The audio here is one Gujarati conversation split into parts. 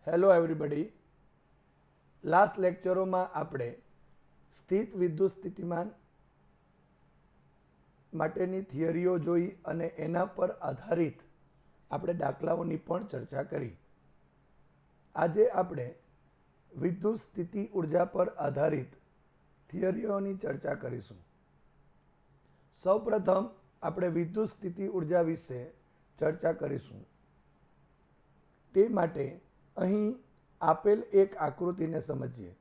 Hello everybody. લાસ્ટ લેક્ચરોમાં આપણે સ્થિત વિદ્યુત સ્થિતિમાન માટેની થિયરીઓ જોઈ અને એના પર આધારિત આપણે દાખલાઓની પણ ચર્ચા કરી. આજે આપણે વિદ્યુત સ્થિતિ ઉર્જા પર આધારિત થિયરીઓની ચર્ચા કરીશું. સૌપ્રથમ આપણે વિદ્યુત સ્થિતિ ઉર્જા વિશે ચર્ચા કરીશું. તે માટે અહીં આપેલ એક આકૃતિને સમજીએ.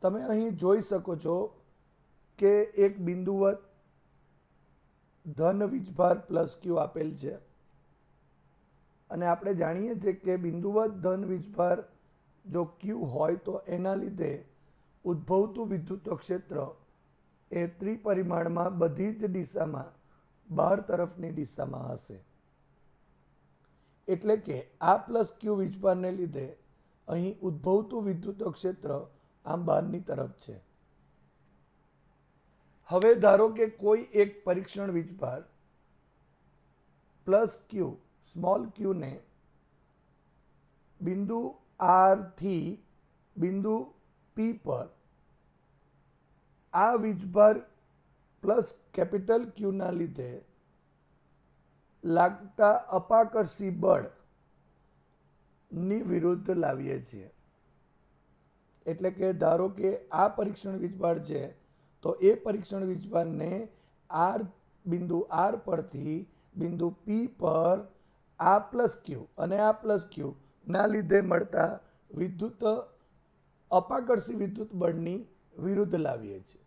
તમે અહીં જોઈ શકો છો કે એક બિંદુવત ધન વીજભાર પ્લસ ક્યુ આપેલ છે અને આપણે જાણીએ છીએ કે બિંદુવત ધન વીજભાર જો ક્યુ હોય તો એના લીધે ઉદ્ભવતું વિદ્યુત ક્ષેત્ર એ ત્રિપરિમાણમાં બધી જ દિશામાં બહાર તરફની દિશામાં હશે. એટલે કે આ પ્લસ ક્યુ વીજભારને લીધે અહીં ઉદ્ભવતું વિદ્યુત ક્ષેત્ર આમ બહારની તરફ છે. હવે ધારો કે કોઈ એક પરીક્ષણ વીજભાર પ્લસ ક્યુ સ્મોલ ક્યુ ને બિંદુ આર થી બિંદુ પી પર આ વીજભાર પ્લસ કેપિટલ ક્યુ ના લીધે લાગતા અપાકર્ષી બળ ની વિરુદ્ધ લાવીએ છીએ. એટલે કે ધારો કે આ પરીક્ષણ વીજભાર છે તો એ પરીક્ષણ વીજભારને બિંદુ આર પરથી બિંદુ પી પર આ પ્લસ ક્યુ અને આ પ્લસ ક્યુ ના લીધે મળતા વિદ્યુત અપાકર્ષી વિદ્યુત બળની વિરુદ્ધ લાવીએ છીએ.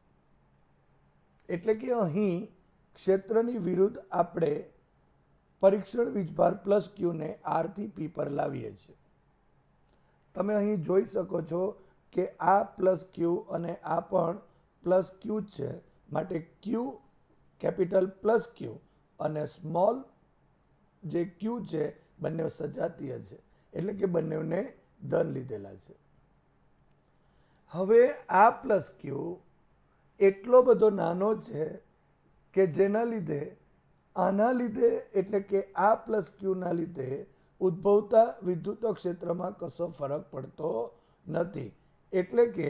એટલે કે અહીં ક્ષેત્રની વિરુદ્ધ આપણે પરીક્ષણ વીજભાર પ્લસ ક્યુ ને આર થી પી પર લાવીએ છીએ. તમે અહીં જોઈ શકો છો કે આ પ્લસ ક્યુ અને આ પણ પ્લસ ક્યુ જ છે. માટે ક્યુ કેપિટલ પ્લસ ક્યુ અને સ્મોલ જે ક્યુ છે બંને સજાતીય છે. એટલે કે બંનેને ધન લીધેલા છે. હવે આ પ્લસ ક્યુ એટલો બધો નાનો છે કે જેના લીધે આના લીધે એટલે કે આ પ્લસ ક્યુ ના લીધે ઉદ્ભવતા વિદ્યુત ક્ષેત્રમાં કશો ફરક પડતો નથી. એટલે કે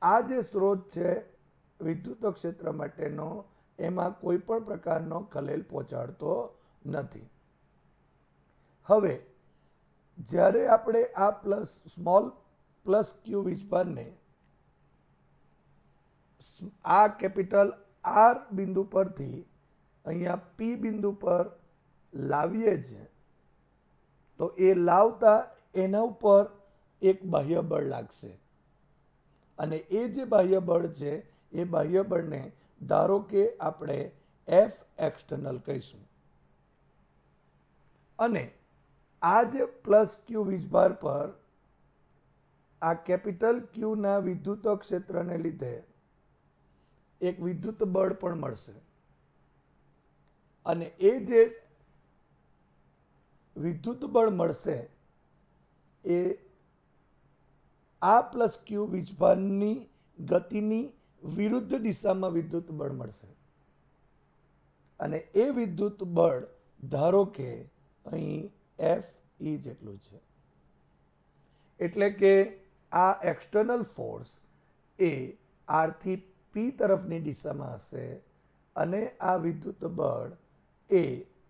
આ જે સ્ત્રોત છે વિદ્યુત ક્ષેત્ર માટેનો એમાં કોઈ પણ પ્રકારનો ખલેલ પહોંચાડતો નથી. હવે જ્યારે આપણે આ સ્મોલ પ્લસ ક્યુ વીજભારને આ કેપિટલ આર બિંદુ પરથી અહીંયા પી બિંદુ પર લાવીએ છીએ તો એ લાવતા એના ઉપર એક બાહ્ય બળ લાગશે અને એ જે બાહ્ય બળ છે એ બાહ્ય બળને ધારો કે આપણે એફ એક્સટર્નલ કહીશું. અને આ જે પ્લસ ક્યુ વીજભાર પર આ કેપિટલ ક્યુ ના વિદ્યુત ક્ષેત્રને લીધે એક વિદ્યુત બળ પણ મળશે અને એ જે વિદ્યુત બળ મળશે એ આ પ્લસ ક્યુ વીજભારની ગતિની વિરુદ્ધ દિશામાં વિદ્યુત બળ મળશે અને એ વિદ્યુત બળ ધારો કે અહીં એફ ઈ જેટલું છે. એટલે કે આ એક્સટર્નલ ફોર્સ એ આર થી પી તરફની દિશામાં હશે અને આ વિદ્યુત બળ એ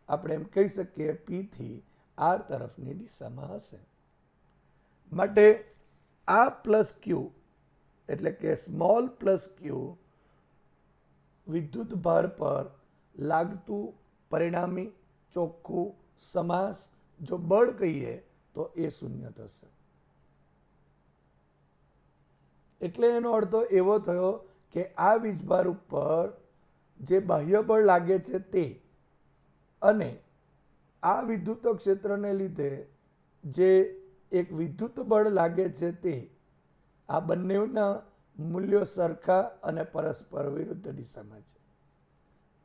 આપણે એમ કહી શકીએ પી થી આર તરફની દિશામાં હશે. માટે આ પ્લસ ક્યુ એટલે કે સ્મોલ પ્લસ ક્યુ વિદ્યુત ભાર પર લાગતું પરિણામી ચોખ્ખું સમાસ જો બળ કહીએ તો એ શૂન્ય થશે. એટલે એનો અર્થ એવો થયો કે આ વીજભાર ઉપર જે બાહ્ય બળ લાગે છે તે અને આ વિદ્યુત ક્ષેત્રને લીધે જે એક વિદ્યુત બળ લાગે છે તે આ બંનેના મૂલ્યો સરખા અને પરસ્પર વિરુદ્ધ દિશામાં છે.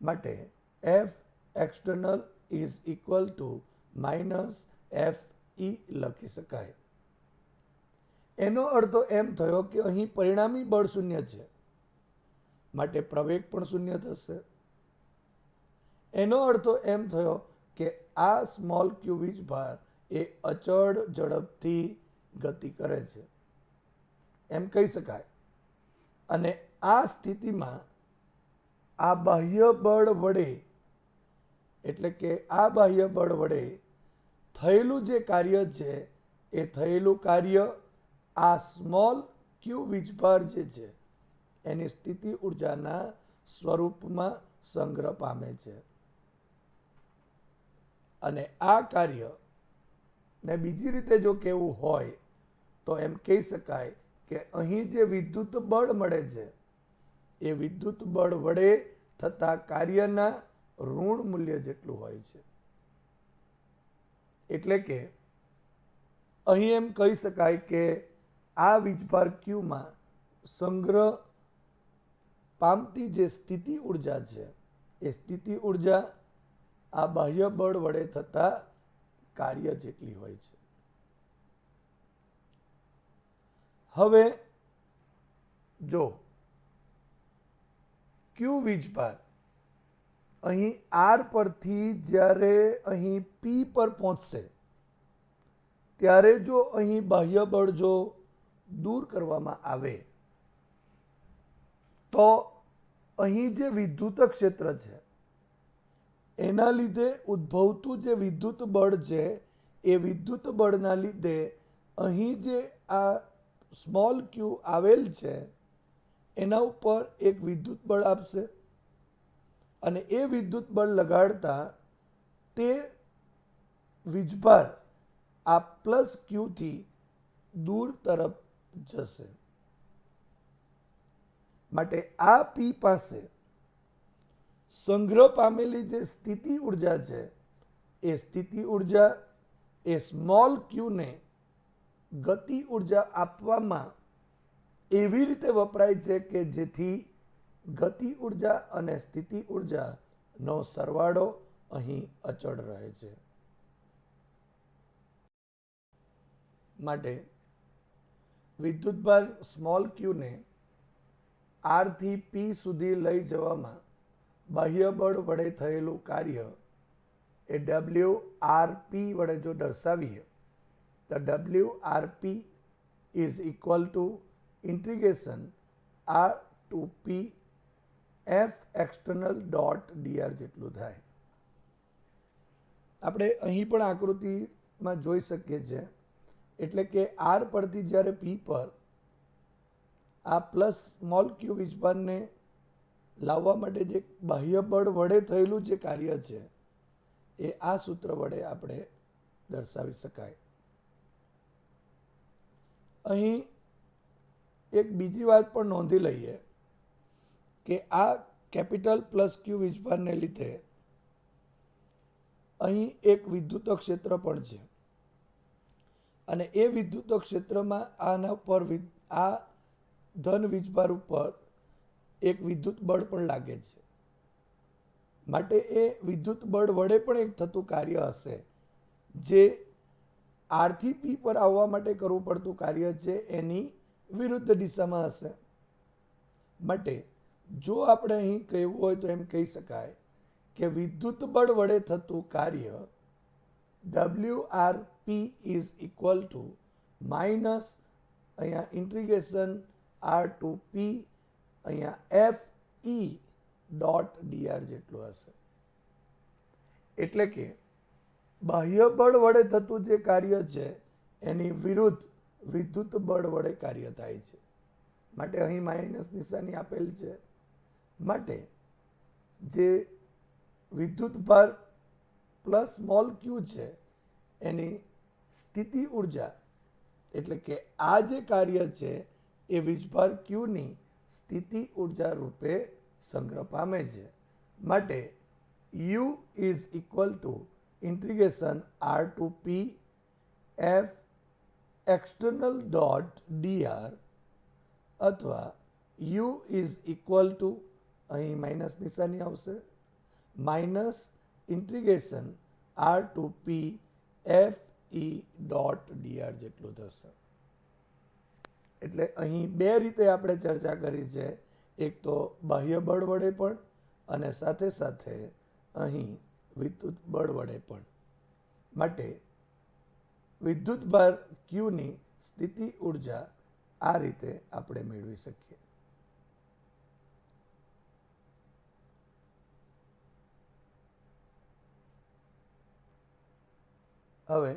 માટે F external is equal two minus F ઈ લખી શકાય. એનો અર્થ એમ થયો કે અહીં પરિણામી બળ શૂન્ય છે, માટે પ્રવેગ પણ શૂન્ય થશે. એનો અર્થ એમ થયો કે આ સ્મોલ ક્યુ વીજભાર એ અચળ ઝડપથી ગતિ કરે છે એમ કહી શકાય. અને આ સ્થિતિમાં આ બાહ્ય બળ વડે એટલે કે આ બાહ્ય બળ વડે થયેલું જે કાર્ય છે એ થયેલું કાર્ય આ સ્મોલ ક્યુ વીજભાર જે છે એની સ્થિતિ ઉર્જાના સ્વરૂપમાં સંગ્રહ પામે છે. અને આ કાર્ય ને બીજી રીતે જો કહેવું હોય તો એમ કહી શકાય કે અહીં જે વિદ્યુત બળ મળે છે એ વિદ્યુત બળ વડે થતા કાર્યના ઋણ મૂલ્ય જેટલું હોય છે. એટલે કે અહીં એમ કહી શકાય કે આ વીજભાર ક્યુમાં સંગ્રહ પામતી જે સ્થિતિ ઉર્જા છે એ સ્થિતિ ઉર્જા આ બાહ્ય બળ વડે થતા કાર્ય જેટલી હોય છે. હવે જો ક્યુ વીજભાર અહીં આર પરથી જ્યારે અહીં પી પર પહોંચશે ત્યારે જો અહીં બાહ્ય બળ જો દૂર કરવામાં આવે તો અહીં જે વિદ્યુત ક્ષેત્ર છે એના લીધે ઉદ્ભવતું જે વિદ્યુત બળ છે એ વિદ્યુત બળના લીધે અહીં જે આ સ્મોલ ક્યુ આવેલ છે એના ઉપર એક વિદ્યુત બળ આપશે અને એ વિદ્યુત બળ લગાડતા તે વીજભાર આ પ્લસ ક્યુથી દૂર તરફ જશે. માટે આ પી પાસે સંગ્રહ પામેલી જે સ્થિતિ ઉર્જા છે એ સ્થિતિ ઉર્જા એ સ્મોલ ક્યુને ગતિ ઉર્જા આપવામાં એવી રીતે વપરાય છે કે જેથી ગતિ ઉર્જા અને સ્થિતિ ઉર્જાનો સરવાળો અહીં અચળ રહે છે. માટે વિદ્યુતભાર સ્મોલ ક્યુને આર થી પી સુધી લઈ જવામાં બાહ્ય બળ વડે થયેલું કાર્ય એ ડબલ્યુ આર પી વડે જો દર્શાવીએ તો W R P is equal to integration R to P F external dot DR જેટલું થાય. આપણે અહીં પણ આકૃતિમાં જોઈ શકીએ છીએ. એટલે કે આર પરથી જ્યારે પી પર આ પ્લસ સ્મોલ ક્યુ વીજભારને લાવવા માટે જે બાહ્ય બળ વડે થયેલું જે કાર્ય છે એ આ સૂત્ર વડે આપણે દર્શાવી શકાય. અહીં એક બીજી વાત પણ નોંધી લઈએ કે આ કેપિટલ પ્લસ ક્યુ વીજભારને લીધે અહીં એક વિદ્યુત ક્ષેત્ર પણ છે અને એ વિદ્યુત ક્ષેત્રમાં આના પર આ ધન વીજભાર ઉપર એક વિદ્યુત બળ પણ લાગે છે. માટે એ વિદ્યુત બળ વડે પણ એક થતું કાર્ય હશે જે આર થી પી પર આવવા માટે કરવું પડતું કાર્ય છે એની વિરુદ્ધ દિશામાં હશે. માટે જો આપણે અહીં કહેવું હોય તો એમ કહી શકાય કે વિદ્યુત બળ વડે થતું કાર્ય WRP is equal two minus અહીંયા ઇન્ટિગ્રેશન આર ટુ પી અહીંયા એફ ઈ ડોટ ડીઆર જેટલું હશે. એટલે કે બાહ્ય બળ વડે થતું જે કાર્ય છે એની વિરુદ્ધ વિદ્યુત બળ વડે કાર્ય થાય છે. માટે અહીં માઇનસ નિશાની આપેલ છે. માટે જે વિદ્યુત ભાર પ્લસ સ્મોલ ક્યુ છે એની સ્થિતિ ઉર્જા એટલે કે આ જે કાર્ય છે એ વીજભાર ક્યુની સ્થિતિ ઉર્જા રૂપે સંગ્રહ પામે છે. માટે U is equal to integration R to P F external dot dr અથવા U ઇઝ ઇક્વલ ટુ અહીં માઇનસ નિશાની આવશે minus integration R to P F E dot dr જેટલું થશે. એટલે અહીં બે રીતે આપણે ચર્ચા કરી છે, એક તો બાહ્ય બળ વડે પણ અને સાથે સાથે અહીં વિદ્યુત બળ વડે પણ. માટે વિદ્યુત ભાર ક્યુની સ્થિતિ ઉર્જા આ રીતે આપણે મેળવી શકીએ. હવે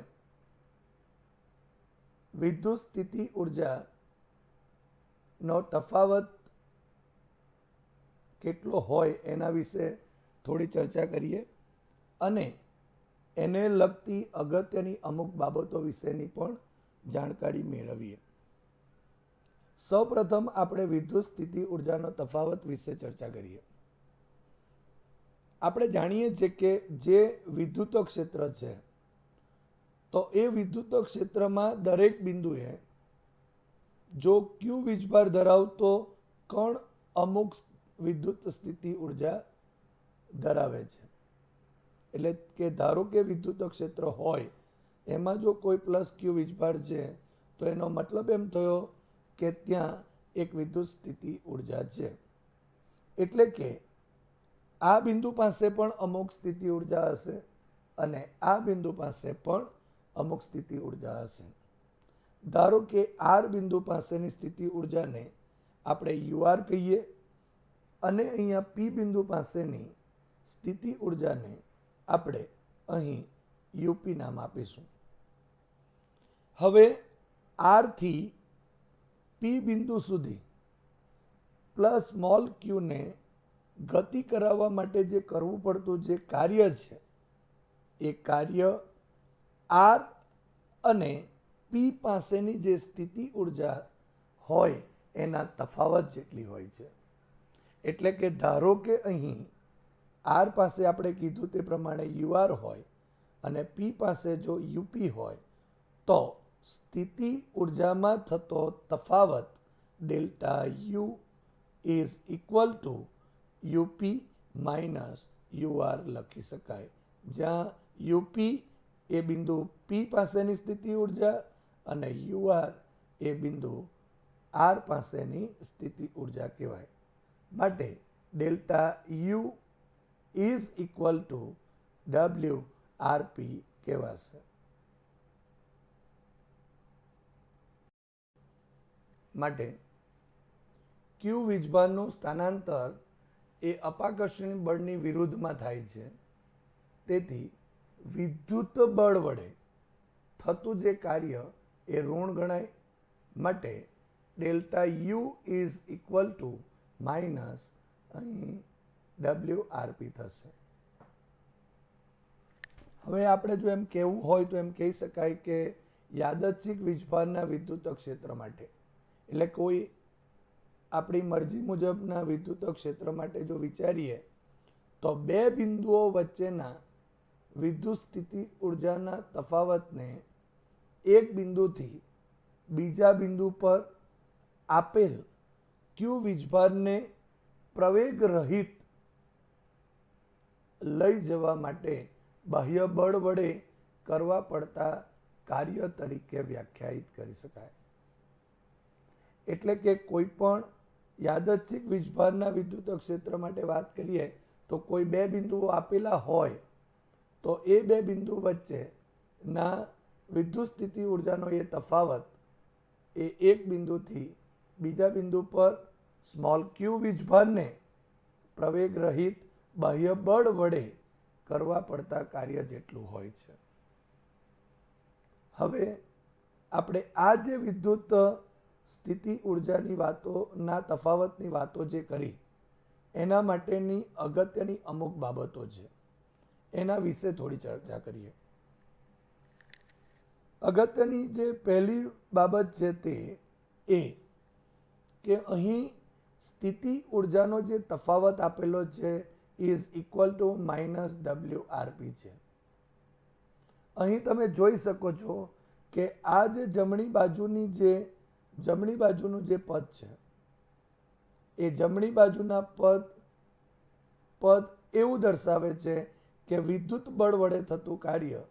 વિદ્યુત સ્થિતિ ઉર્જાનો તફાવત કેટલો હોય એના વિશે થોડી ચર્ચા કરીએ અને એને લગતી અગત્યની અમુક બાબતો વિશેની પણ જાણકારી મેળવીએ. સૌપ્રથમ આપણે વિદ્યુત સ્થિતિ ઉર્જાનો તફાવત વિશે ચર્ચા કરીએ. આપણે જાણીએ છીએ કે જે વિદ્યુત ક્ષેત્ર છે તો એ વિદ્યુત ક્ષેત્રમાં દરેક બિંદુએ જો ક્યુ વીજભાર ધરાવતો કણ અમુક વિદ્યુત સ્થિતિ ઉર્જા ધરાવે છે. એટલે કે ધારો કે વિદ્યુત ક્ષેત્ર હોય એમાં જો કોઈ પ્લસ ક્યુ વીજભાર છે તો એનો મતલબ એમ થયો કે ત્યાં એક વિદ્યુત સ્થિતિ ઉર્જા છે. એટલે કે આ બિંદુ પાસે પણ અમુક સ્થિતિ ઉર્જા હશે અને આ બિંદુ પાસે પણ અમુક સ્થિતિ ઉર્જા હશે. ધારો કે આર બિંદુ પાસેની સ્થિતિ ઉર્જાને આપણે UR કહીએ અને અહીંયા પી બિંદુ પાસેની સ્થિતિ ઉર્જાને આપણે અહીં યુપી નામ આપીશું. હવે આર થી પી બિંદુ સુધી પ્લસ સ્મોલ ક્યુને ગતિ કરાવવા માટે જે કરવું પડતું જે કાર્ય છે એ કાર્ય આર અને પી પાસેની જે સ્થિતિ ઉર્જા હોય એના તફાવત જેટલી હોય છે. એટલે કે ધારો કે અહીં આર પાસે આપણે કીધું તે પ્રમાણે UR હોય અને પી પાસે જો યુપી હોય તો સ્થિતિ ઉર્જામાં થતો તફાવત delta you is equal two UP minus UR લખી શકાય, જ્યાં યુપી એ બિંદુ પી પાસેની સ્થિતિ ઉર્જા અને UR એ બિંદુ આર પાસેની સ્થિતિ ઉર્જા કહેવાય. માટે delta you is equal two WRP કહેવાશે. માટે ક્યુ વીજભારનું સ્થાનાંતર એ અપાકર્ષણી બળની વિરુદ્ધમાં થાય છે. તેથી વિદ્યુત બળ વડે થતું જે કાર્ય એ ઋણ ગણાય. માટે delta you is equal two minus અહીં WRP થશે. હવે આપણે જો એમ કહેવું હોય તો એમ કહી શકાય કે યાદચ્છિક વીજભારના વિદ્યુત ક્ષેત્ર માટે એટલે કોઈ આપણી મરજી મુજબના વિદ્યુત ક્ષેત્ર માટે જો વિચારીએ તો બે બિંદુઓ વચ્ચેના વિદ્યુત સ્થિતિ ઉર્જાના તફાવતને એક બિંદુથી બીજા બિંદુ પર આપેલ ક્યુ વીજભારને પ્રવેગ રહિત લઈ જવા માટે બાહ્ય બળ વડે કરવા પડતા કાર્ય તરીકે વ્યાખ્યાયિત કરી શકાય. એટલે કે કોઈ પણ યાદચ્છિક વીજભારના વિદ્યુત ક્ષેત્ર માટે વાત કરીએ તો કોઈ બે બિંદુઓ આપેલા હોય તો એ બે બિંદુ વચ્ચેના વિદ્યુત સ્થિતિ ઉર્જાનો એ તફાવત એ એક બિંદુથી બીજા બિંદુ પર સ્મોલ ક્યુ વીજભારને પ્રવેગ રહિત બાહ્ય બળ વડે કરવા પડતા કાર્ય જેટલું હોય છે. હવે આપણે આ જે વિદ્યુત સ્થિતિ ઉર્જાની વાતોના તફાવતની વાતો જે કરી એના માટેની અગત્યની અમુક બાબતો છે, એના વિશે થોડી ચર્ચા કરીએ. અગત્યની જે પહેલી બાબત છે તે એ કે અહીં સ્થિતિ ઉર્જાનો જે તફાવત આપેલો છે ઇઝ ઇક્વલ ટુ -WRP છે. અહીં તમે જોઈ શકો છો કે આ જે જમણી બાજુનું જે પદ છે એ જમણી બાજુના પદ એવું દર્શાવે છે કે વિદ્યુત બળ વડે થતું કાર્ય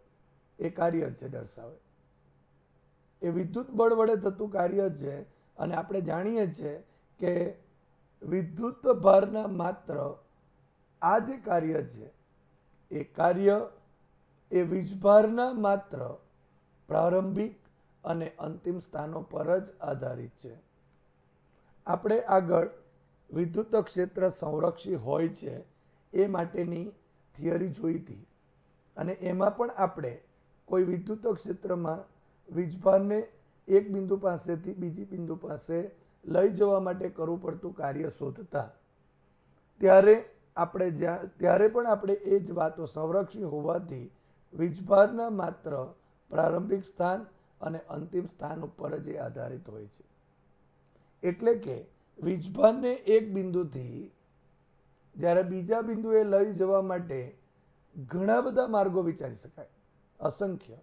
એ કાર્ય છે દર્શાવે, એ વિદ્યુત બળ વડે થતું કાર્ય છે. અને આપણે જાણીએ છીએ કે વિદ્યુત ભારના માત્ર આ જે કાર્ય છે એ કાર્ય એ વીજભારના માત્ર પ્રારંભિક અને અંતિમ સ્થાનો પર જ આધારિત છે. આપણે આગળ વિદ્યુત ક્ષેત્ર સંરક્ષી હોય છે એ માટેની થિયરી જોઈ હતી અને એમાં પણ આપણે કોઈ વિદ્યુત ક્ષેત્રમાં વીજભારને એક બિંદુ પાસેથી બીજી બિંદુ પાસે લઈ જવા માટે કરવું પડતું કાર્ય શોધતા ત્યારે પણ આપણે એ જ વાતો સંરક્ષી હોવાથી વીજભારના માત્ર પ્રારંભિક સ્થાન અને અંતિમ સ્થાન ઉપર જ એ આધારિત હોય છે. એટલે કે વીજભારને એક બિંદુથી જ્યારે બીજા બિંદુએ લઈ જવા માટે ઘણા બધા માર્ગો વિચારી શકાય, અસંખ્ય.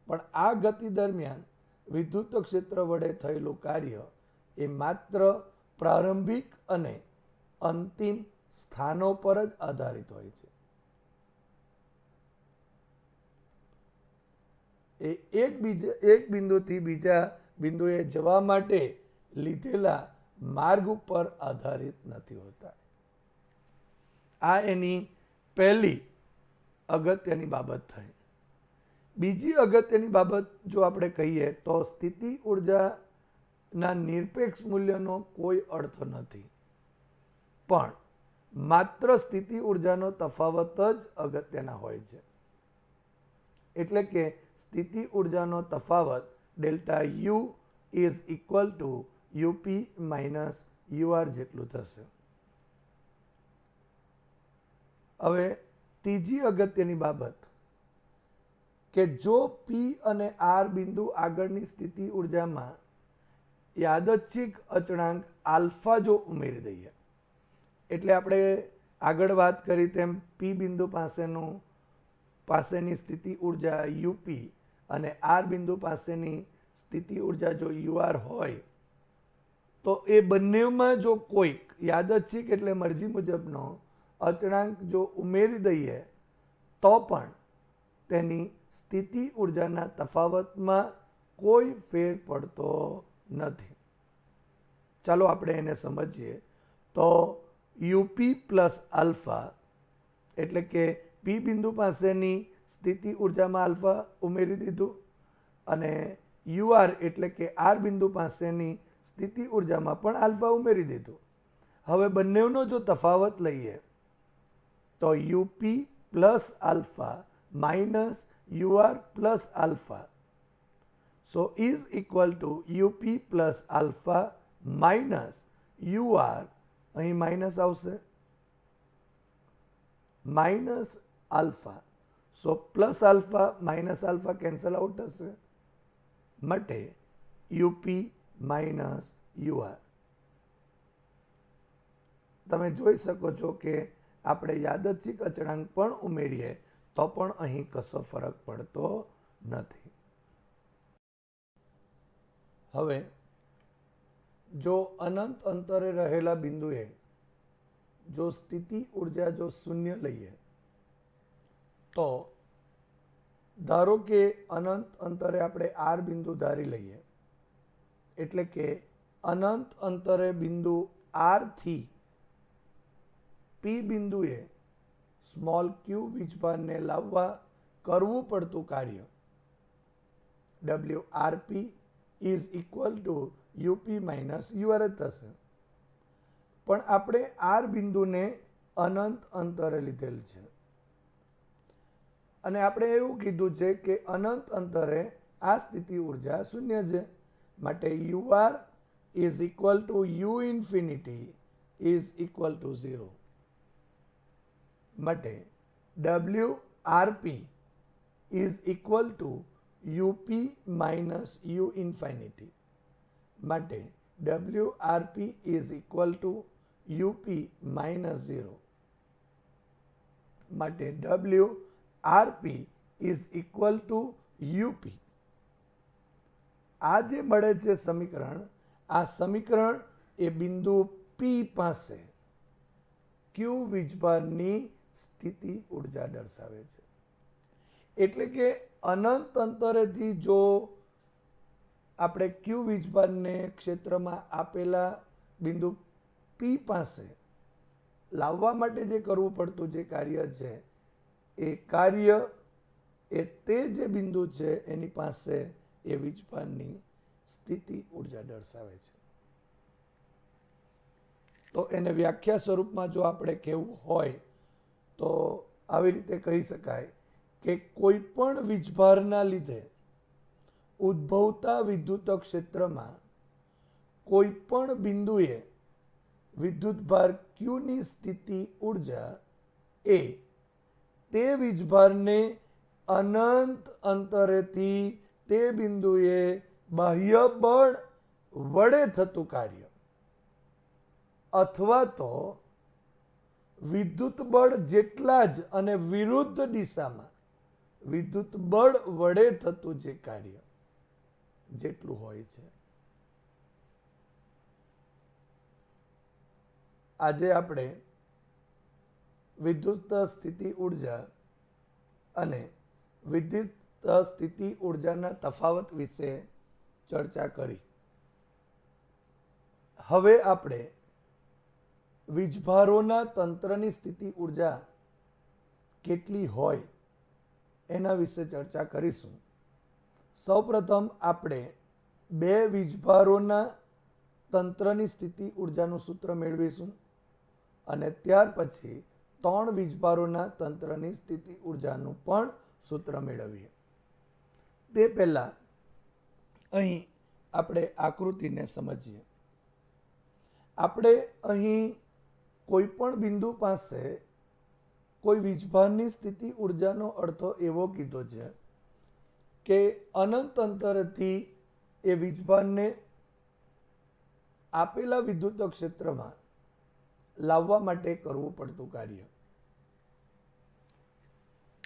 પણ આ ગતિ દરમિયાન વિદ્યુત ક્ષેત્ર વડે થયેલું કાર્ય એ માત્ર પ્રારંભિક અને અંતિમ સ્થાનો પર જ આધારિત હોય છે. એ એક બિંદુથી બીજા બિંદુએ જવા માટે લીધેલા માર્ગ ઉપર આધારિત નથી હોતા. આ એની પહેલી અગત્યની બાબત થઈ. બીજી અગત્યની બાબત જો આપણે કહીએ તો સ્થિતિ ઉર્જાના નિરપેક્ષ મૂલ્યનો કોઈ અર્થ નથી, પણ માત્ર સ્થિતિ ઉર્જાનો તફાવત જ અગત્યના હોય છે. એટલે કે સ્થિતિ ઉર્જાનો તફાવત delta you is equal two UP minus UR જેટલું થશે. હવે ત્રીજી અગત્યની બાબત કે જો પી અને આર બિંદુ આગળની સ્થિતિ ઉર્જામાં યાદચ્છિક અચળાંક આલ્ફા જો ઉમેરી દઈએ, એટલે આપણે આગળ વાત કરી તેમ પી બિંદુ પાસેની સ્થિતિ ઉર્જા યુપી અને આર બિંદુ પાસેની સ્થિતિ ઉર્જા જો યુઆર હોય તો એ બંનેમાં જો કોઈક યાદચ્છિક એટલે મરજી મુજબનો અચળાંક જો ઉમેરી દઈએ તો પણ તેની સ્થિતિ ઉર્જાના તફાવતમાં કોઈ ફેર પડતો નથી. ચાલો આપણે એને સમજીએ. તો યુપી પ્લસ આલ્ફા એટલે કે પી બિંદુ પાસેની સ્થિતિ ઉર્જામાં આલ્ફા ઉમેરી દીધું અને યુઆર એટલે કે આર બિંદુ પાસેની સ્થિતિ ઉર્જામાં પણ આલ્ફા ઉમેરી દીધું. હવે બંનેનો જો તફાવત લઈએ તો UP plus alpha minus UR plus alpha. So is equal to UP plus alpha minus UR, અહીં માઇનસ આવશે, minus alpha. So plus alpha minus alpha cancel out થશે, માટે યુપી માઇનસ યુઆર. તમે જોઈ શકો છો કે આપણે યાદચ્છિક અચળાંક પણ ઉમેરીએ તો પણ અહીં કશો ફરક પડતો નથી. હવે જો અનંત અંતરે રહેલા બિંદુએ જો સ્થિતિ ઉર્જા જો શૂન્ય લઈએ તો ધારો કે અનંત અંતરે આપણે આર બિંદુ ધારી લઈએ, એટલે કે અનંત અંતરે બિંદુ આર થી પી બિંદુએ સ્મોલ ક્યુ વીજભારને લાવવા કરવું પડતું કાર્ય WRP is equal two UP minus UR જ થશે. પણ આપણે આર બિંદુને અનંત અંતરે લીધેલ છે અને આપણે એવું કીધું છે કે અનંત અંતરે આ સ્થિતિ ઉર્જા શૂન્ય છે, માટે UR is equal two U infinity is equal to 0. માટે WRP is equal two UP minus U infinity. માટે WRP is equal two UP minus 0. માટે WRP is equal two UP. આ જે મળે છે સમીકરણ, આ સમીકરણ એ બિંદુ P પાસે ક્યુ વીજભારની સ્થિતિ ઉર્જા દર્શાવે છે. એટલે કે અનંત અંતરેથી જો આપણે ક્યુ વીજભારને ક્ષેત્રમાં આપેલા બિંદુ P પાસે લાવવા માટે જે કરવું પડતું જે કાર્ય છે, એ કાર્ય એ તે જે બિંદુ છે એની પાસે એ વીજભારની સ્થિતિ ઉર્જા દર્શાવે છે. તો એને વ્યાખ્યા સ્વરૂપમાં જો આપણે કહેવું હોય તો આવી રીતે કહી શકાય કે કોઈ પણ વીજભારના લીધે ઉદ્ભવતા વિદ્યુત ક્ષેત્રમાં કોઈ પણ બિંદુએ વિદ્યુતભાર ક્યુની સ્થિતિ ઉર્જા એ તે વીજભારને અનંત અંતરેથી તે બિંદુએ બાહ્ય બળ વડે થતું કાર્ય અથવા તો વિદ્યુત બળ જેટલા જ અને વિરુદ્ધ દિશામાં વિદ્યુત બળ વડે થતું જે કાર્ય જેટલું હોય છે. આજે આપણે વિદ્યુત સ્થિતિ ઉર્જા અને વિદ્યુત સ્થિતિ ઉર્જાના તફાવત વિશે ચર્ચા કરી. હવે આપણે વીજભારોના તંત્રની સ્થિતિ ઉર્જા કેટલી હોય એના વિશે ચર્ચા કરીશું. સૌપ્રથમ આપણે બે વીજભારોના તંત્રની સ્થિતિ ઉર્જાનું સૂત્ર મેળવીશું અને ત્યાર પછી 3 વીજભારોના તંત્રની સ્થિતિ ઉર્જાનું પણ સૂત્ર મેળવીએ. તે પહેલા અહીં આપણે આકૃતિને સમજીએ. આપણે અહીં કોઈ પણ બિંદુ પાસે કોઈ વીજભારની સ્થિતિ ઉર્જાનો અર્થ એવો કીધો છે કે અનંત અંતરથી એ વીજભારને આપેલા વિદ્યુત ક્ષેત્રમાં લાવવા માટે કરવું પડતું કાર્ય,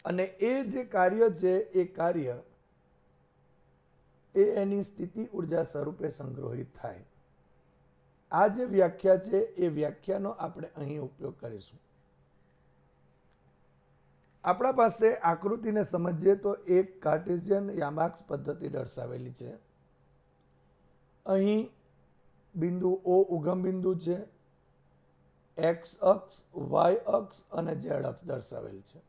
અને એ જે કાર્ય છે એ કાર્ય એ એની સ્થિતિ ઉર્જા સ્વરૂપે સંગ્રહિત થાય. આ જે વ્યાખ્યા છે એ વ્યાખ્યાનો આપણે અહીં ઉપયોગ કરીશું. આપણા પાસે આકૃતિને સમજીએ તો એક કાર્ટેશિયન યામાક્સ પદ્ધતિ દર્શાવેલી છે. અહીં બિંદુ O ઉગમ બિંદુ છે, એક્સ અક્ષ, વાય અક્ષ અને ઝેડ અક્ષ દર્શાવેલ છે.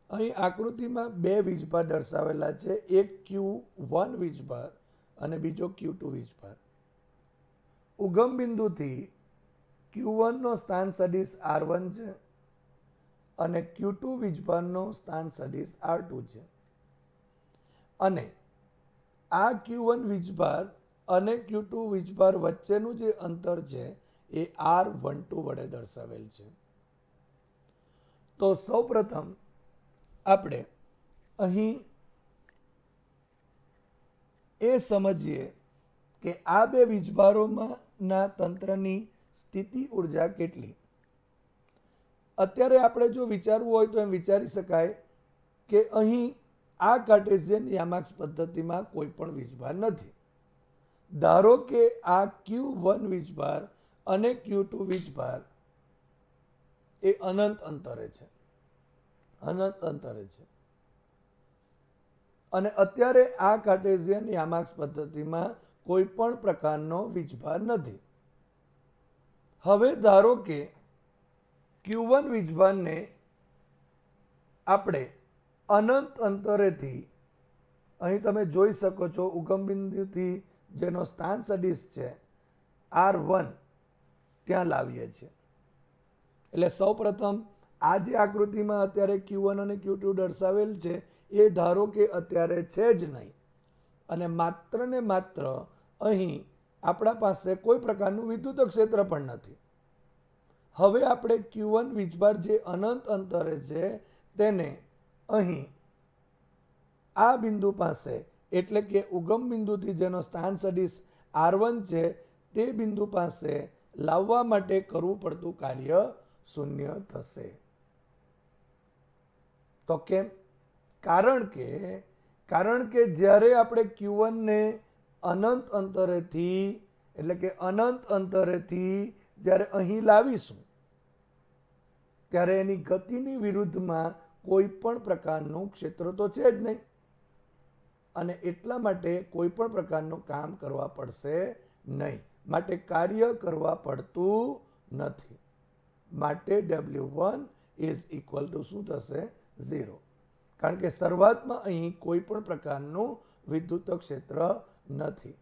અહીં આકૃતિમાં બે વીજભાર દર્શાવેલા છે, એક Q1 વીજભાર અને બીજો Q2 વીજભાર. ઉગમ બિંદુથી Q1 નો સ્થાન સદિશ R1 છે અને Q2 વીજભારનો સ્થાન સદિશ R2 છે. અને આ Q1 વીજભાર અને Q2 વીજભાર વચ્ચેનું જે અંતર છે એ R12 વડે દર્શાવેલ છે. તો સૌપ્રથમ આપણે અહીં એ સમજીએ કે આ બે વીજભારોના તંત્રની સ્થિતિ ઉર્જા કેટલી. અત્યારે આપણે જો વિચારવું હોય તો એમ વિચારી શકાય કે અહીં આ કાર્ટેશિયન યામાક્સ પદ્ધતિમાં કોઈ પણ વીજભાર નથી. ધારો કે આ Q1 વીજભાર અને Q2 વીજભાર એ અનંત અંતરે છે, અને અત્યારે આ કાર્ટેશિયન યામાક્સ પદ્ધતિમાં કોઈ પણ પ્રકારનો વીજભાર નથી. હવે ધારો કે Q1 વીજભારને આપણે અનંત અંતરેથી, અહીં તમે જોઈ શકો છો ઉગમ બિંદુથી જેનો સ્થાન સદિશ છે R1 ત્યાં લાવીએ છીએ. એટલે સૌપ્રથમ આ જે આકૃતિમાં અત્યારે Q1 અને Q2 દર્શાવેલ છે એ ધારો કે અત્યારે છે જ નહીં, અને માત્ર ને માત્ર અહીં આપણા પાસે કોઈ પ્રકારનું વિદ્યુત ક્ષેત્ર પણ નથી. હવે આપણે Q1 વીજભાર જે અનંત અંતરે છે તેને અહીં આ બિંદુ પાસે એટલે કે ઉગમ બિંદુથી જેનો સ્થાન સદિશ R1 છે તે બિંદુ પાસે લાવવા માટે કરવું પડતું કાર્ય શૂન્ય થશે. તો કેમ? કારણ કે જ્યારે આપણે Q1 ને અનંત અંતરેથી એટલે કે અનંત અંતરેથી જ્યારે અહીં લાવીશું ત્યારે એની ગતિની વિરુદ્ધમાં કોઈ પણ પ્રકારનું ક્ષેત્ર તો છે જ નહીં અને એટલા માટે કોઈ પણ પ્રકારનું કામ કરવા પડશે નહીં. માટે કાર્ય કરવા પડતું નથી. માટે W1 ઇઝ ઇક્વલ ટુ શું થશે? 0. કારણ કે શરૂઆતમાં અહીં કોઈ પણ પ્રકારનું વિદ્યુત ક્ષેત્ર નથી.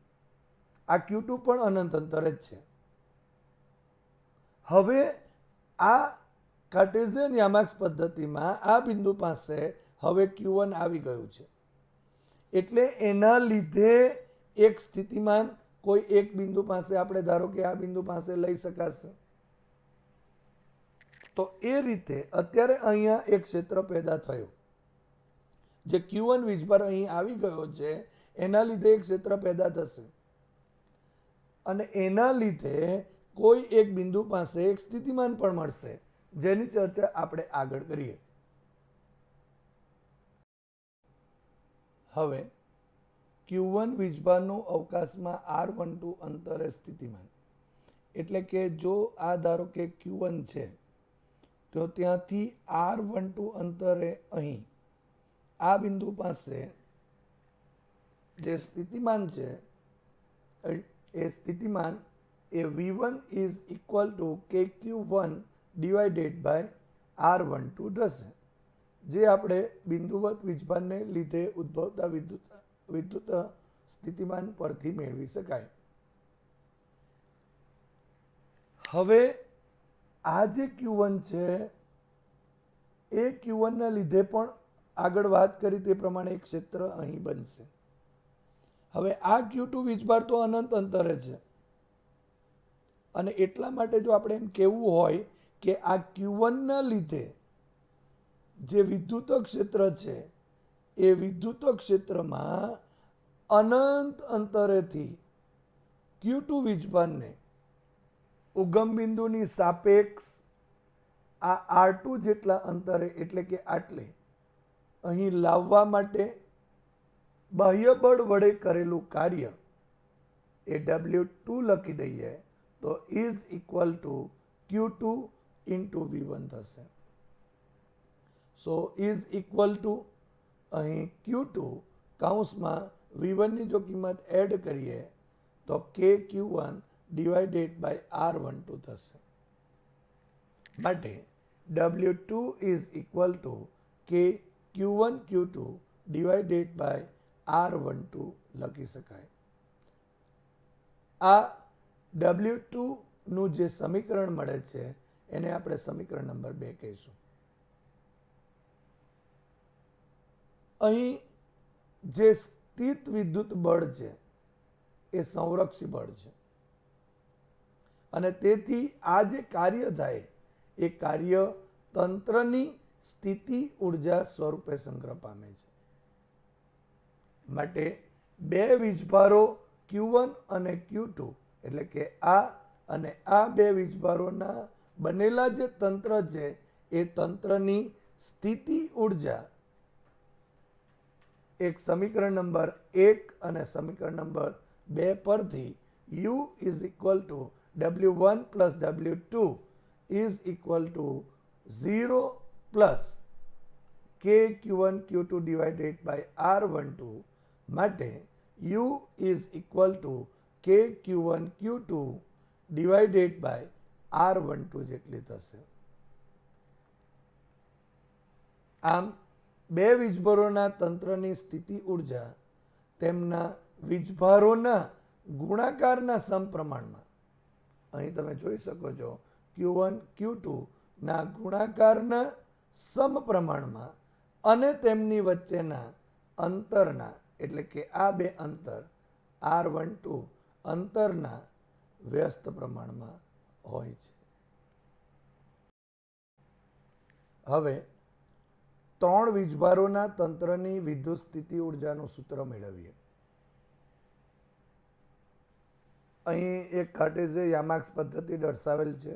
આ Q2 પણ અનંત અંતરે જ છે. હવે આ કાર્ટેશિયન યામાક્સ પદ્ધતિમાં આ બિંદુ પાસે હવે Q1 આવી ગયું છે એટલે એના લીધે એક સ્થિતિમાન કોઈ એક બિંદુ પાસે આપણે ધારો કે આ બિંદુ પાસે લઈ શકાશે. તો એ રીતે અત્યારે અહીંયા એક ક્ષેત્ર પેદા થયું. જે Q1 વીજભાર અહીં આવી ગયો છે એના લીધે એક ક્ષેત્ર પેદા થશે અને એના લીધે કોઈ એક બિંદુ પાસે એક સ્થિતિમાન પણ મળશે જેની ચર્ચા આપણે આગળ કરીએ. હવે Q1 વીજભારનું અવકાશમાં R12 અંતરે સ્થિતિમાન એટલે કે જો આ ધારો કે Q1 છે તો ત્યાંથી R12 અંતરે અહીં આ બિંદુ પાસે જે સ્થિતિમાન છે એ સ્થિતિમાન એ V1 is equal to KQ1 divided by R12 થશે. જે આપણે બિંદુવત વીજભારને લીધે ઉદ્ભવતા વિદ્યુત સ્થિતિમાન પરથી મેળવી શકાય. હવે આ જે Q1 છે એ Q1 ના લીધે પણ આગળ વાત કરી તે પ્રમાણે એક ક્ષેત્ર અહીં બનશે. હવે આ Q2 વીજભાર તો અનંત અંતરે છે અને એટલા માટે જો આપણે એમ કહેવું હોય કે આ Q1 ના લીધે જે વિદ્યુત ક્ષેત્ર છે એ વિદ્યુત ક્ષેત્રમાં અનંત અંતરેથી Q2 વીજભારને ઉગમ બિંદુની સાપેક્ષ આ R2 જેટલા અંતરે એટલે કે આટલે અહીં લાવવા માટે બાહ્ય બળ વડે કરેલું કાર્ય એ W2 લખી દઈએ તો is equal two Q2 into V1 થશે. સો ઇઝ ઇક્વલ ટુ અહીં Q2 કૌંસમાં V1 ની જો કિંમત એડ કરીએ તો KQ1 ડિવાઇડેડ બાય R12 થશે. માટે W2 is equal to KQ1 Q2 divided by R12 લખી શકાય. આ W2 નું જે સમીકરણ મળે છે એને આપણે સમીકરણ નંબર 2 કહીશું. અહીં જે સ્થિત વિદ્યુત બળ છે એ સંરક્ષી બળ છે અને તેથી આ જે કાર્ય થાય એ કાર્ય તંત્રની સ્થિતિ ઉર્જા સ્વરૂપે સંગ્રહ પામે છે. માટે બે વીજભારો Q1 અને Q2 એટલે કે આ અને આ બે વીજભારોના બનેલા જે તંત્ર છે એ તંત્રની સ્થિતિ ઉર્જા એક સમીકરણ નંબર 1 અને સમીકરણ નંબર 2 પરથી U is equal to W1 plus W2 is equal to 0 plus KQ1 Q2 divided by R12 માટે U is equal to KQ1 Q2 divided by R12 જેટલી થશે. આમ બે વીજભારોના તંત્રની સ્થિતિ ઉર્જા તેમના વીજભારોના ગુણાકારના સમપ્રમાણમાં અહીં તમે જોઈ શકો છો Q1 Q2 ના ગુણાકારના સમપ્રમાણમાં અને તેમની વચ્ચેના અંતરના એટલે કે આ બે અંતર R12 અંતરના વ્યસ્ત પ્રમાણમાં હોય છે. હવે ત્રણ વીજભારોના તંત્રની વિદ્યુત સ્થિતિ ઉર્જાનું સૂત્ર મેળવીએ. અહીં એક કાર્ટેશિયન યામાક્સ પદ્ધતિ દર્શાવેલ છે,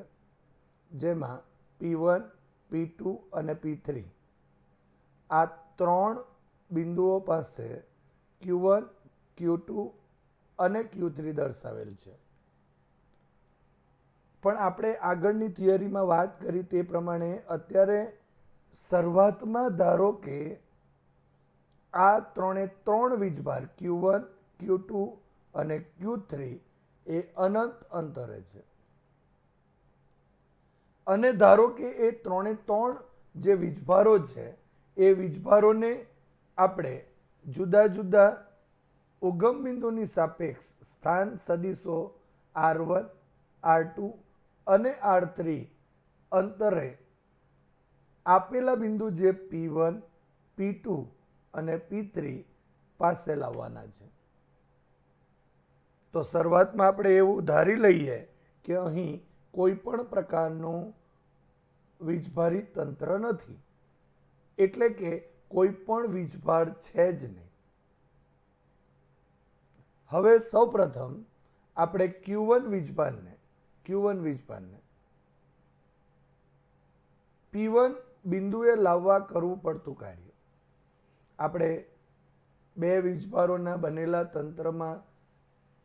જેમાં P1, P2 અને P3 આ ત્રણ બિંદુઓ પાસે Q1, Q2 અને Q3 દર્શાવેલ છે. પણ આપણે આગળની થિયરીમાં વાત કરી તે પ્રમાણે અત્યારે શરૂઆતમાં ધારો કે આ ત્રણ વીજભાર Q1, Q2 અને Q3 એ અનંત અંતરે છે, અને ધારો કે એ ત્રણે ત્રણ જે વીજભારો છે એ વીજભારોને આપણે જુદા જુદા ઉગમ બિંદુની સાપેક્ષ સ્થાન સદિશો R1, R2 અને R3 અંતરે આપેલા બિંદુ જે P1, P2 અને P3 પાસે લાવવાના છે. તો શરૂઆતમાં આપણે એવું ધારી લઈએ કે અહીં કોઈ પણ પ્રકારનું વીજભારી તંત્ર નથી, એટલે કે કોઈ પણ વીજભાર છે જ નહીં. હવે સૌપ્રથમ આપણે Q1 વીજભારને P1 બિંદુએ લાવવા કરવું પડતું કાર્ય. આપણે બે વીજભારોના બનેલા તંત્રમાં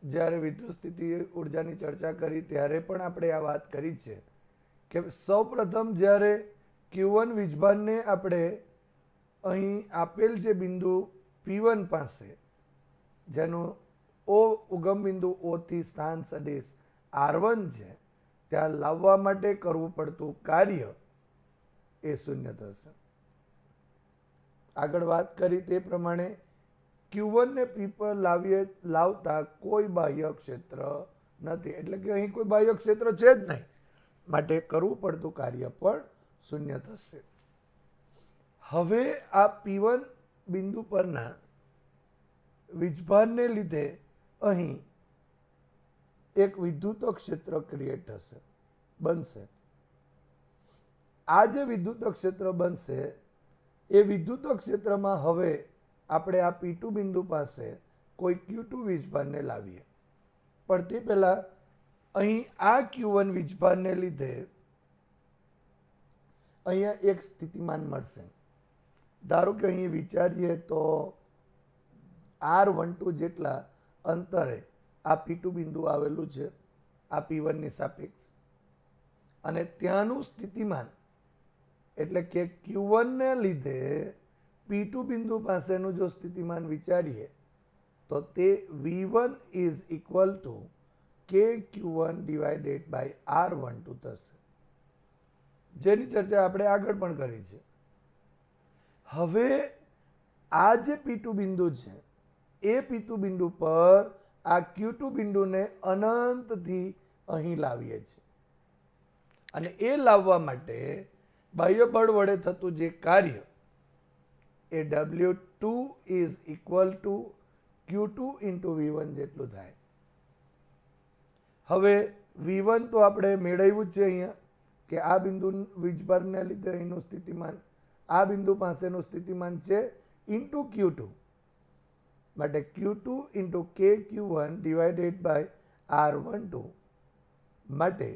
જ્યારે વિદ્યુત સ્થિતિ ઉર્જાની ચર્ચા કરી ત્યારે પણ આપણે આ વાત કરી છે કે સૌપ્રથમ જ્યારે Q1 વીજભારને આપણે અહીં આપેલ જે બિંદુ P1 પાસે, જેનું ઉગમ બિંદુ O થી સ્થાન સદિશ R1 છે, ત્યાં લાવવા માટે કરવું પડતું કાર્ય એ શૂન્ય થશે. આગળ વાત કરી તે પ્રમાણે Q1 ને P પર લાવતા કોઈ બાહ્ય ક્ષેત્ર નથી, એટલે કે અહીં કોઈ બાહ્ય ક્ષેત્ર છે જ નહીં, માટે કરવું પડતું કાર્ય પણ શૂન્ય થશે. હવે આ P1 બિંદુ પરના વીજભારને લીધે અહીં એક વિદ્યુત ક્ષેત્ર ક્રિએટ બનશે. આ જે વિદ્યુત ક્ષેત્ર બનશે એ વિદ્યુત ક્ષેત્રમાં હવે આપણે આ P2 બિંદુ પાસે કોઈ Q2 વીજભારને લાવીએ. પણ તે પહેલા અહીં આ Q1 વીજભારને લીધે અહીંયા એક સ્થિતિમાન મળશે. ધારો કે અહીં વિચારીએ તો R12 જેટલા અંતરે આ P2 બિંદુ આવેલું છે, આ P1 ની સાપેક્ષ, અને ત્યાંનું સ્થિતિમાન એટલે કે Q1 ને લીધે P2 બિંદુ પાસેનું જો સ્થિતિમાન વિચારીએ તો તે V1 is equal to KQ1 divided by R12 થશે, જેની ચર્ચા આપણે આગળ પણ કરી છે. હવે આ જે P2 બિંદુ છે એ P2 બિંદુ પર આ Q2 બિંદુને અનંતથી અહીં લાવીએ છીએ, અને એ લાવવા માટે બાહ્ય બળ વડે થતું જે કાર્ય એ W2 is equal two Q2 into V1 જેટલું થાય. હવે V1 તો આપણે મેળવ્યું જ છે અહીંયા કે આ બિંદુ વીજભારને લીધે અહીંનું સ્થિતિમાન આ બિંદુ પાસેનું સ્થિતિમાન છે ઇન્ટુ Q2, માટે Q2 into KQ1 divided by R12, માટે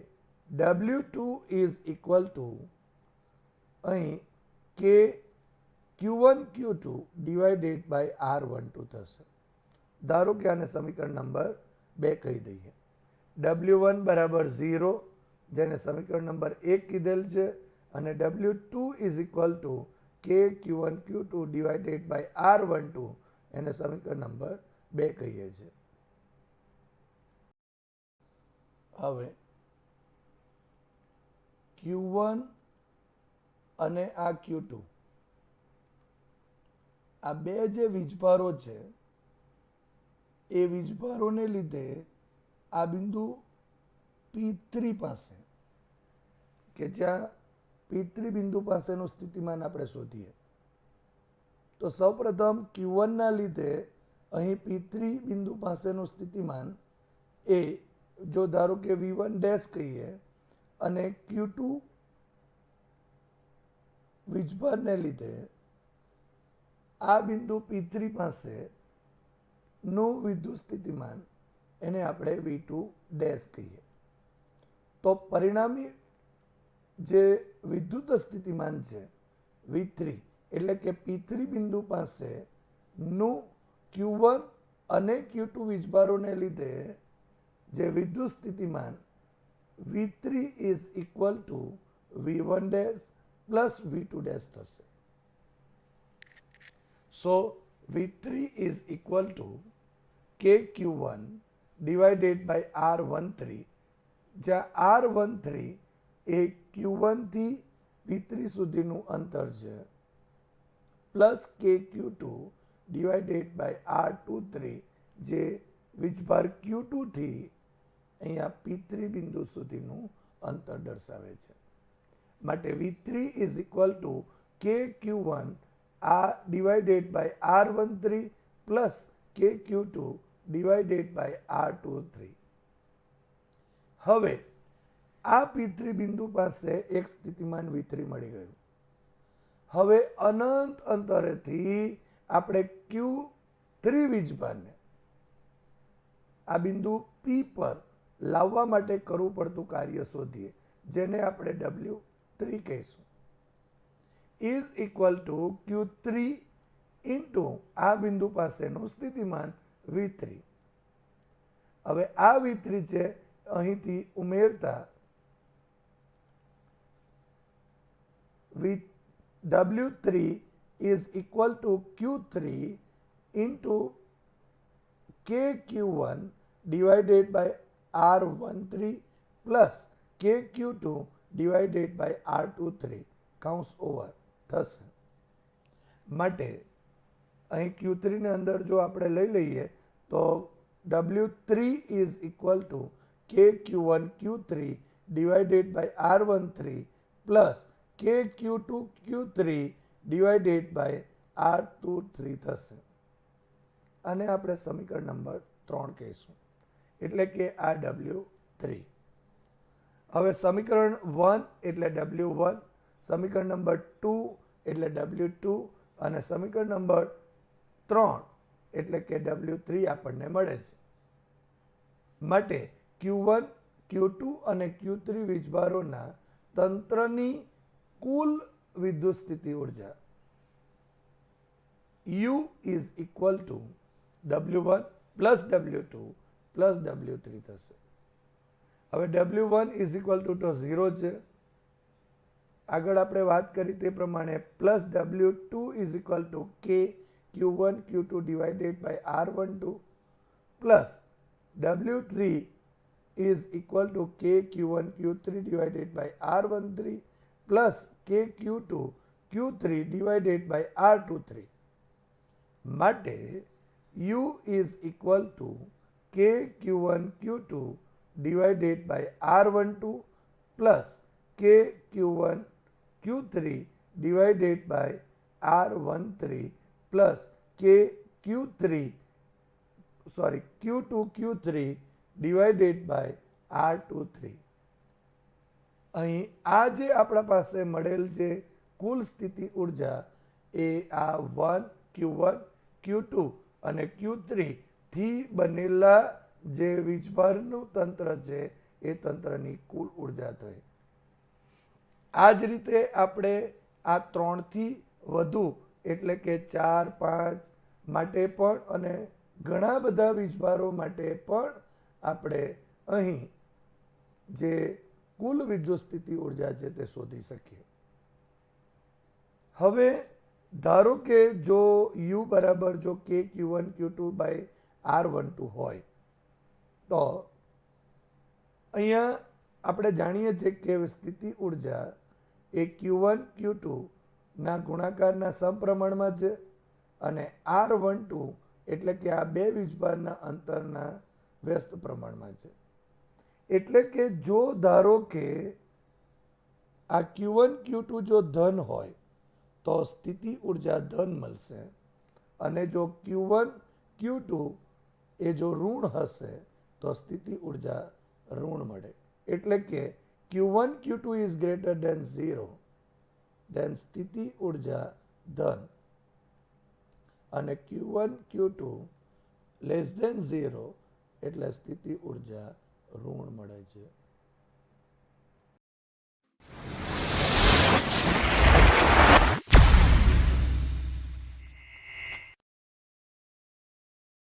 W2 ઇઝ ઇક્વલ ટુ અહીં Q1 Q2 divided by R12 થશે. ધારો કે આને સમીકરણ નંબર 2 કહી દઈએ. W1 બરાબર 0, જેને સમીકરણ નંબર 1 કીધેલ છે, અને W2 is equal to KQ1 Q2 divided by R12 એને સમીકરણ નંબર 2 કહીએ છીએ. હવે Q1 અને આ Q2 આ બે જે વીજભારો છે એ વીજભારોને લીધે આ બિંદુ P3 પાસે, કે જ્યાં P3 બિંદુ પાસેનું સ્થિતિમાન આપણે શોધીએ તો સૌપ્રથમ Q1 ના લીધે અહીં P3 બિંદુ પાસેનું સ્થિતિમાન એ જો ધારો કે V1 ડેશ કહીએ અને Q2 વીજભારને લીધે આ બિંદુ P3 પાસે નું વિદ્યુત સ્થિતિમાન એને આપણે V2 ડેશ કહીએ. તો પરિણામી જે વિદ્યુત સ્થિતિમાન છે V3 એટલે કે P3 બિંદુ પાસે નું Q1 અને Q2 વીજભારોને લીધે જે વિદ્યુત સ્થિતિમાન V3 is equal to V1 dash plus V2 dash થશે. So V3 is equal to KQ1 divided by R13, જ્યાં R13 એ Q1 થી P3 સુધીનું અંતર છે, plus KQ2 divided by R23 જે વીજભાર Q2 થી અહીંયા P3 બિંદુ સુધીનું અંતર દર્શાવે છે. માટે V3 is equal to KQ1 divided by R13 plus KQ2 divided by R23. હવે આ P3 બિંદુ પાસે એક સ્થિતિમાન V3 મળી ગયું. હવે અનંત અંતરેથી આપણે Q3 વીજભારને આ બિંદુ P પર લાવવા માટે કરવું પડતું કાર્ય શોધીએ, જેને આપણે W3 કહીશું, is equal to Q3 into આ બિંદુ પાસેનું સ્થિતિમાન V3. હવે આ V3 છે અહીંથી ઉમેરતા W3 is equal to Q3 into KQ1 divided by R13 plus KQ2 divided by R23 કાઉન્સ ઓવર થશે. માટે અહીં Q3 ને અંદર જો આપણે લઈ લઈએ તો W3 is equal to KQ1 Q3 divided by R13 plus KQ2 Q3 divided by R23 થશે. આને આપણે સમીકરણ નંબર 3 કહીશું, એટલે કે આ W3. હવે સમીકરણ 1 એટલે W1, સમીકરણ નંબર 2 એટલે W2 અને સમીકરણ નંબર 3 એટલે કે W3 આપણને મળે છે. માટે Q1, Q2 અને Q3 વીજભારોના તંત્રની કુલ વિદ્યુત સ્થિતિ ઉર્જા U is equal to W1 plus W2 plus W3 થશે. હવે W1 ઇઝ ઇક્વલ ટુ 0 છે. આગળ આપણે વાત કરી તે પ્રમાણે plus W2 is equal to K Q1 Q2 divided by R12 પ્લસ W3 is equal to K Q1 Q3 divided by R13 પ્લસ K Q2 Q3 divided by R23. માટે U is equal to K Q1 Q2 divided by R12 પ્લસ K Q1 Q3 divided by R13 પ્લસ K Q2 Q3 divided by R23. અહીં આ જે આપણા પાસે મળેલ જે કુલ સ્થિતિ ઉર્જા એ આ Q1, Q2 અને Q3 થી બનેલા જે વીજભારનું તંત્ર છે એ તંત્રની કુલ ઉર્જા થઈ. આ જ રીતે આપણે આ 3 થી વધુ એટલે કે 4, 5 માટે પણ અને ઘણા બધા વીજભારો માટે પણ આપણે અહીં જે કુલ વિદ્યુત સ્થિતિ ઉર્જા છે તે શોધી શકીએ. હવે ધારો કે જો U બરાબર જો K Q1 Q2 by R12 હોય તો અહીંયા આપણે જાણીએ છીએ કે સ્થિતિ ઉર્જા એ Q1 Q2 ના ગુણાકારના સમપ્રમાણમાં છે અને R12 એટલે કે આ બે વીજભારના અંતરના વ્યસ્ત પ્રમાણમાં છે. એટલે કે જો ધારો કે આ Q1 Q2 જો ધન હોય તો સ્થિતિ ઉર્જા ધન મળશે, અને જો Q1 Q2 એ જો ઋણ હશે તો સ્થિતિ ઉર્જા ઋણ મળે. એટલે કે Q1 Q2 is greater than 0, દેન સ્થિતિ ઉર્જા ધન, અને Q1 Q2 લેસ દેન 0 એટલે સ્થિતિ ઉર્જા ઋણ મળે છે.